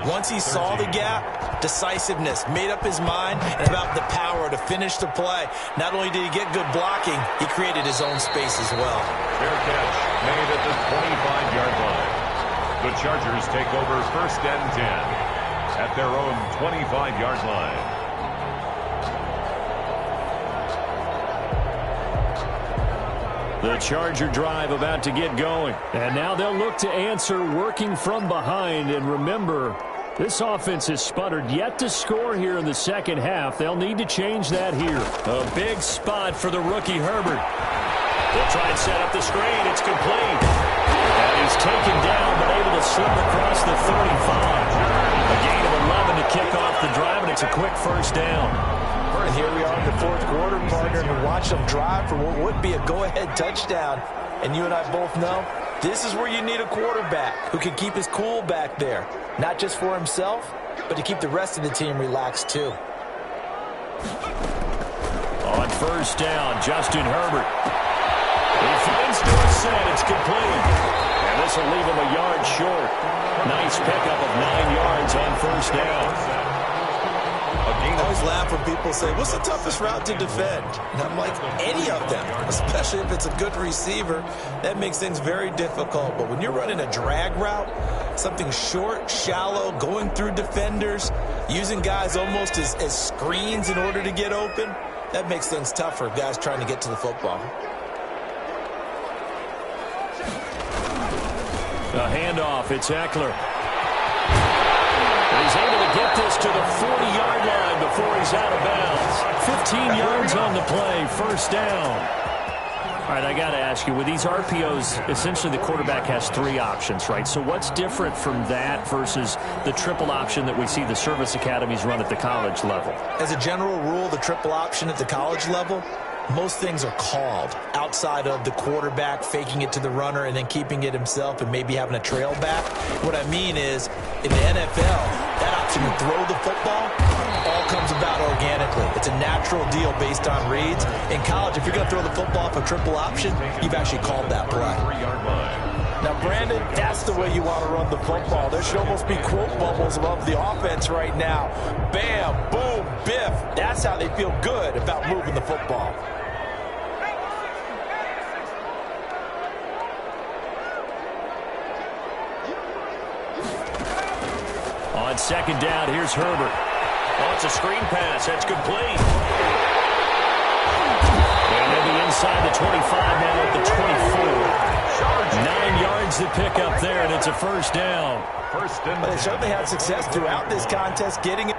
Once he saw the gap, decisiveness, made up his mind, and about the power to finish the play. Not only did he get good blocking, he created his own space as well. Fair catch made at the 25-yard line. The Chargers take over 1st and 10 at their own 25-yard line. The Charger drive about to get going. And now they'll look to answer working from behind. And remember, this offense has sputtered yet to score here in the second half. They'll need to change that here. A big spot for the rookie Herbert. They'll try and set up the screen. It's complete. And he's taken down but able to slip across the 35. A gain of 11 to kick off the drive, and it's a quick 1st down. And here we are in the 4th quarter, partner, and we watch them drive for what would be a go-ahead touchdown. And you and I both know this is where you need a quarterback who can keep his cool back there, not just for himself, but to keep the rest of the team relaxed too. On 1st down, Justin Herbert. He finds to a set. It's complete. And this will leave him a yard short. Nice pickup of 9 yards on 1st down. I always laugh when people say, what's the toughest route to defend? And I'm like, any of them, especially if it's a good receiver. That makes things very difficult. But when you're running a drag route, something short, shallow, going through defenders, using guys almost as screens in order to get open, that makes things tougher, guys trying to get to the football. A handoff, it's Eckler. He's able to get this to the 40-yard line before he's out of bounds. 15 yards on the play, 1st down. All right, I got to ask you, with these RPOs, essentially the quarterback has 3 options, right? So what's different from that versus the triple option that we see the service academies run at the college level? As a general rule, the triple option at the college level, most things are called outside of the quarterback faking it to the runner and then keeping it himself and maybe having a trail back. What I mean is, in the NFL, that option to throw the football all comes about organically. It's a natural deal based on reads. In college, if you're going to throw the football off a triple option, you've actually called that play. Now, Brandon, that's the way you want to run the football. There should almost be quote bubbles above the offense right now. Bam, boom, biff. That's how they feel good about moving the football. On 2nd down, here's Herbert. Oh, it's a screen pass. That's complete. And they'll be inside the 25 now at the 24. 9 yards to pick up there, and it's a 1st down. They certainly had success throughout this contest getting it.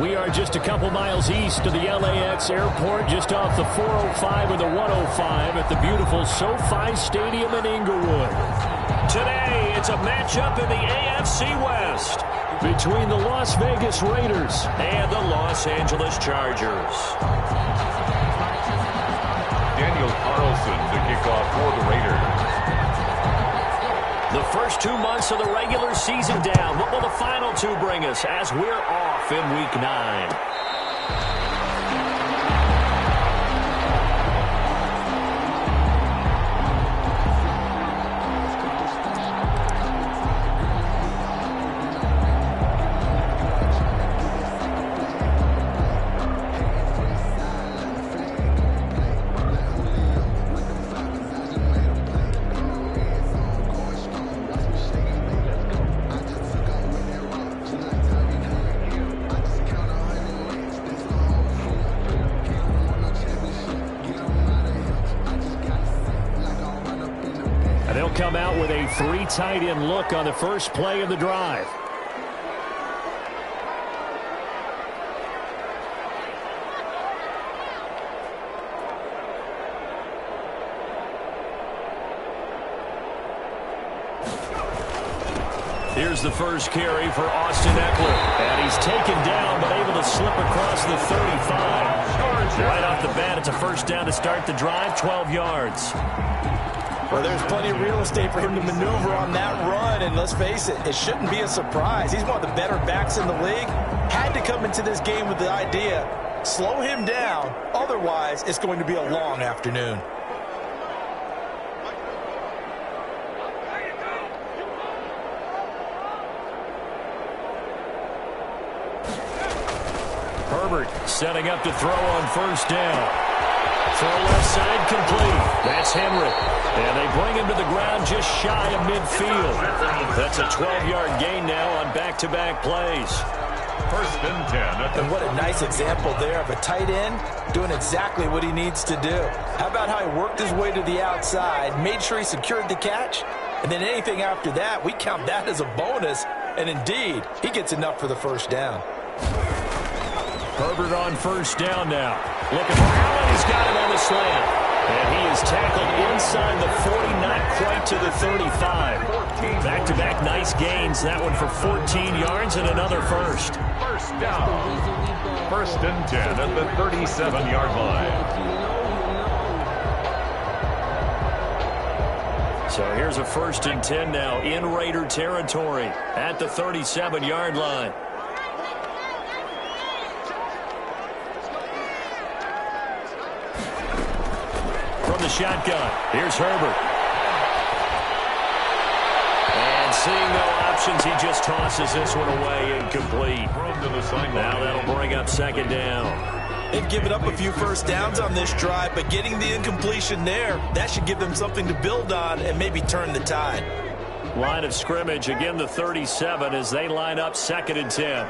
We are just a couple miles east of the LAX airport, just off the 405 and the 105 at the beautiful SoFi Stadium in Inglewood. Today, it's a matchup in the AFC West between the Las Vegas Raiders and the Los Angeles Chargers. Daniel Carlson to kick off for the Raiders. The first 2 months of the regular season down. What will the final two bring us as we're off in Week 9? They'll come out with a 3 tight end look on the first play of the drive. Here's the first carry for Austin Eckler. And he's taken down, but able to slip across the 35. Right off the bat, it's a first down to start the drive, 12 yards. Well, there's plenty of real estate for him to maneuver on that run, and let's face it, it shouldn't be a surprise. He's one of the better backs in the league. Had to come into this game with the idea, slow him down, otherwise it's going to be a long afternoon. Herbert setting up to throw on first down. Throw left side complete. That's Henry. And they bring him to the ground just shy of midfield. That's a 12-yard gain now on back-to-back plays. First and 10. And what a nice example there of a tight end doing exactly what he needs to do. How about how he worked his way to the outside, made sure he secured the catch, and then anything after that, we count that as a bonus. And indeed, he gets enough for the first down. Herbert on first down now. Looking for Allen. He's got him on the slant. And he is tackled inside the 40, not quite to the 35. Back-to-back nice gains. That one for 14 yards and another first. First down. First and 10 at the 37-yard line. So here's a first and 10 now in Raider territory at the 37-yard line. The shotgun. Here's Herbert. And seeing no options, he just tosses this one away incomplete. Now that'll bring up second down. They've given up a few first downs on this drive, but getting the incompletion there, that should give them something to build on and maybe turn the tide. Line of scrimmage, again the 37 as they line up second and 10.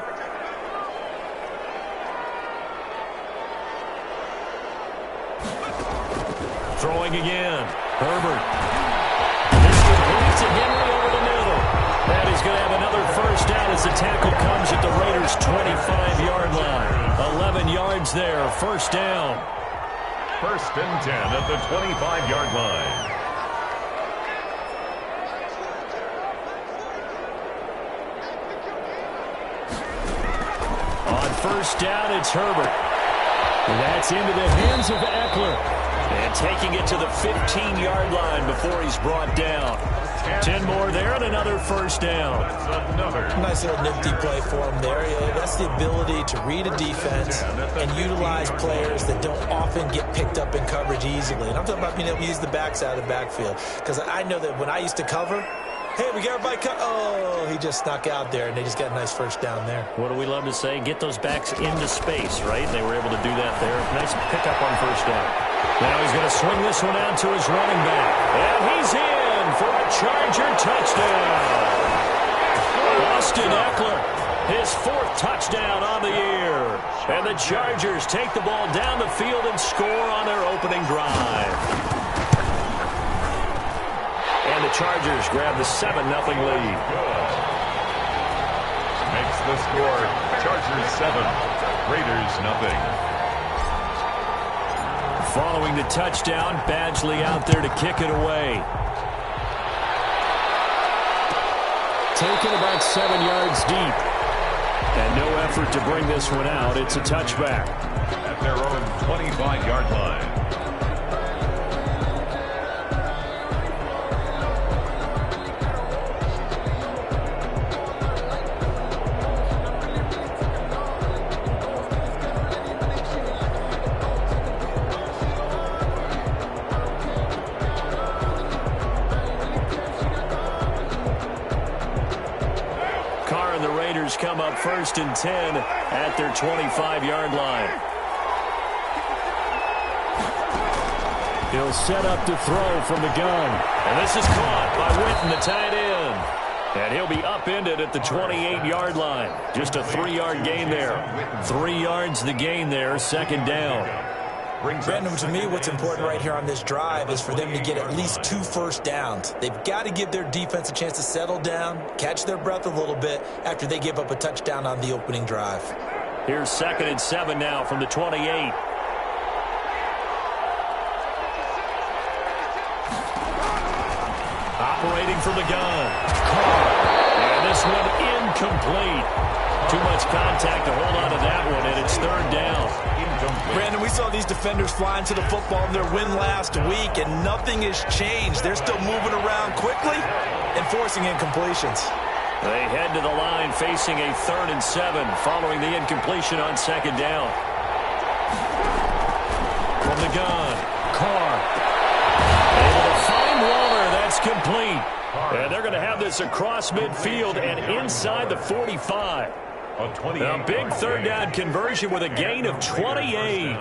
Throwing again. Herbert. This completes to Henry over the middle. And he's going to have another first down as the tackle comes at the Raiders' 25-yard line. 11 yards there. First down. First and 10 at the 25-yard line. On first down, it's Herbert. And that's into the hands of Eckler. And taking it to the 15-yard line before he's brought down. 10 more there and another first down. Nice little nifty play for him there. That's the ability to read a defense and utilize players that don't often get picked up in coverage easily. And I'm talking about being able to use the backs out of the backfield. Because I know that when I used to cover, hey, we got everybody cut. Oh, he just snuck out there, and they just got a nice first down there. What do we love to say? Get those backs into space, right? They were able to do that there. Nice pickup on first down. Now he's going to swing this one out to his running back. And he's in for a Charger touchdown. Austin Eckler, his 4th touchdown on the year. And the Chargers take the ball down the field and score on their opening drive. And the Chargers grab the 7-0 lead. Makes the score Chargers 7, Raiders, nothing. Following the touchdown, Badgley out there to kick it away. Taken about 7 yards deep. And no effort to bring this one out. It's a touchback. At their own 25-yard line. Come up 1st and 10 at their 25-yard line. He'll set up to throw from the gun. And this is caught by Witten, the tight end. And he'll be upended at the 28-yard line. Just a 3-yard gain there. 3 yards the gain there, 2nd down. Brandon, to me, what's important right here on this drive is for them to get at least 2 first downs. They've got to give their defense a chance to settle down, catch their breath a little bit after they give up a touchdown on the opening drive. Here's 2nd and 7 now from the 28. Operating from the gun. And this one incomplete. Too much contact to hold on to that one, and it's 3rd down. Brandon, we saw these defenders flying to the football in their win last week, and nothing has changed. They're still moving around quickly and forcing incompletions. They head to the line facing a 3rd and 7 following the incompletion on 2nd down. From the gun, Carr. Able to find Waller. That's complete. And they're going to have this across midfield and inside the 45. A big 3rd down conversion with a gain of 28.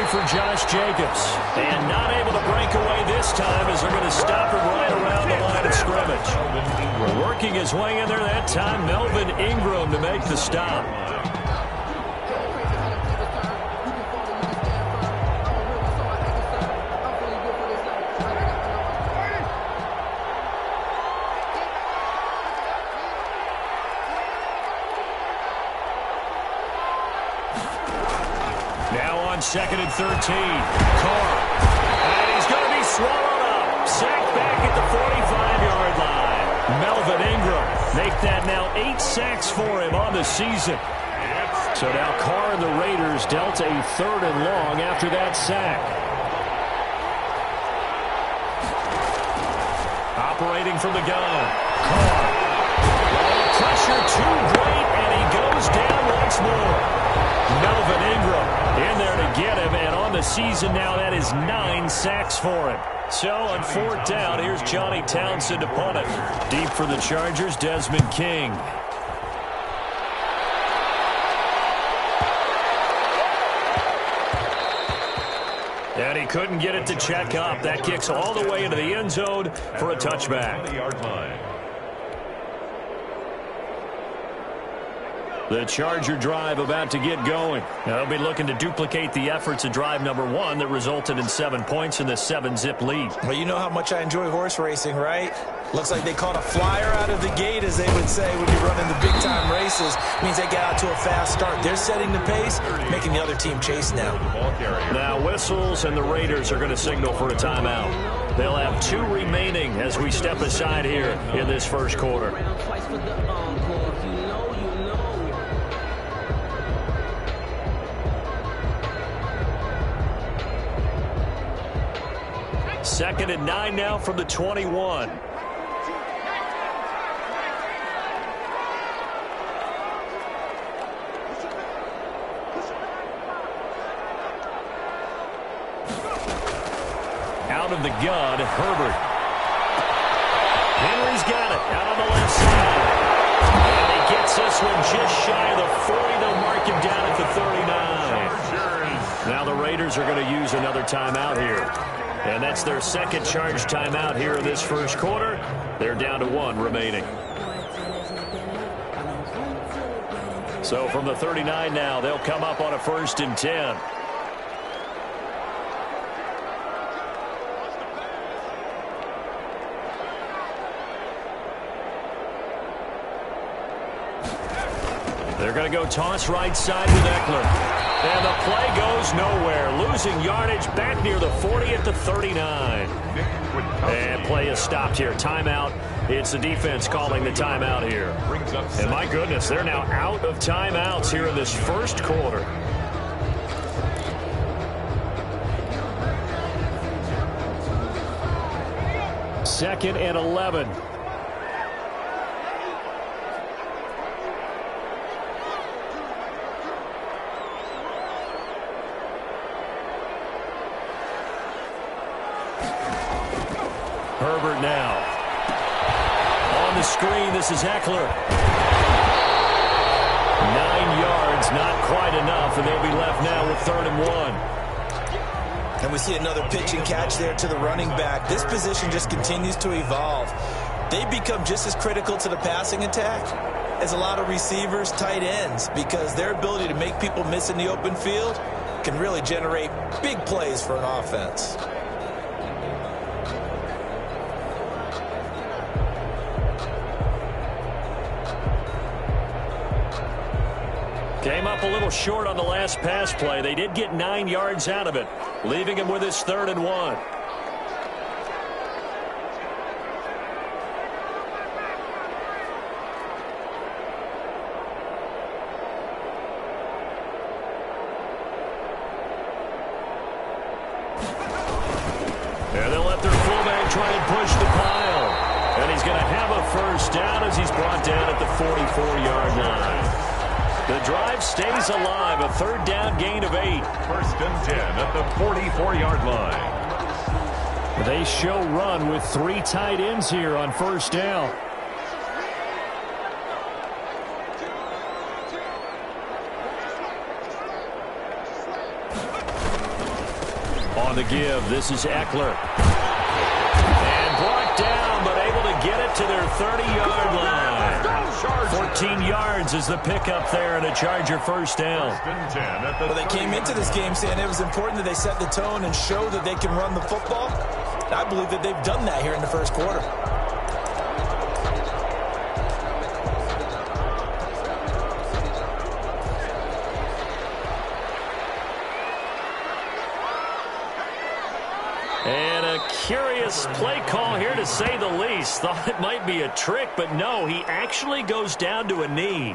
For Josh Jacobs. And not able to break away this time as they're going to stop him right around the line of scrimmage. Working his way in there that time, Melvin Ingram to make the stop. Now on 2nd and 13. Carr. And he's going to be swallowed up. Sacked back at the 45-yard line. Melvin Ingram make that now 8 sacks for him on the season. So now Carr and the Raiders dealt a 3rd and long after that sack. Operating from the gun. Carr. Pressure too great, and he goes down once more. Melvin Ingram in there to get him, and on the season now, that is 9 sacks for him. So on 4th down, here's Johnny Townsend to punt it. Deep for the Chargers, Desmond King. And he couldn't get it to check up. That kicks all the way into the end zone for a touchback. The Charger drive about to get going. Now they'll be looking to duplicate the efforts of drive number 1 that resulted in 7 points in the 7-zip lead. Well, you know how much I enjoy horse racing, right? Looks like they caught a flyer out of the gate, as they would say when you're running the big-time races. Means they get out to a fast start. They're setting the pace, making the other team chase now. Now whistles, and the Raiders are going to signal for a timeout. They'll have 2 remaining as we step aside here in this first quarter. Second and 9 now from the 21. Out of the gun, Herbert. Henry's got it out on the left side. And he gets this one just shy of the 40. They'll mark him down at the 39. Now the Raiders are going to use another timeout here. And that's their second charge timeout here in this first quarter. They're down to 1 remaining. So from the 39 now, they'll come up on a 1st and 10. They're going to go toss right side with Eckler. And the play goes nowhere. Losing yardage back near the 40 at the 39. And play is stopped here. Timeout. It's the defense calling the timeout here. And my goodness, they're now out of timeouts here in this first quarter. Second and 11. Herbert now. On the screen, this is Eckler. 9 yards, not quite enough, and they'll be left now with 3rd and 1. And we see another pitch and catch there to the running back. This position just continues to evolve. They become just as critical to the passing attack as a lot of receivers, tight ends, because their ability to make people miss in the open field can really generate big plays for an offense. Came up a little short on the last pass play. They did get 9 yards out of it, leaving him with his 3rd and 1. And they'll let their fullback try and push the pile. And he's going to have a 1st down as he's brought down at the 44-yard line. The drive stays alive, a 3rd down gain of 8. 1st and 10 at the 44-yard line. They show run with 3 tight ends here on 1st down. On the give, this is Eckler. And brought down, but able to get it to their 30-yard line. 14 yards is the pickup there and a Charger 1st down. Well, they came into this game saying it was important that they set the tone and show that they can run the football. I believe that they've done that here in the first quarter. And a curious play call here, to say the least. Thought it might be a trick, but no, he actually goes down to a knee.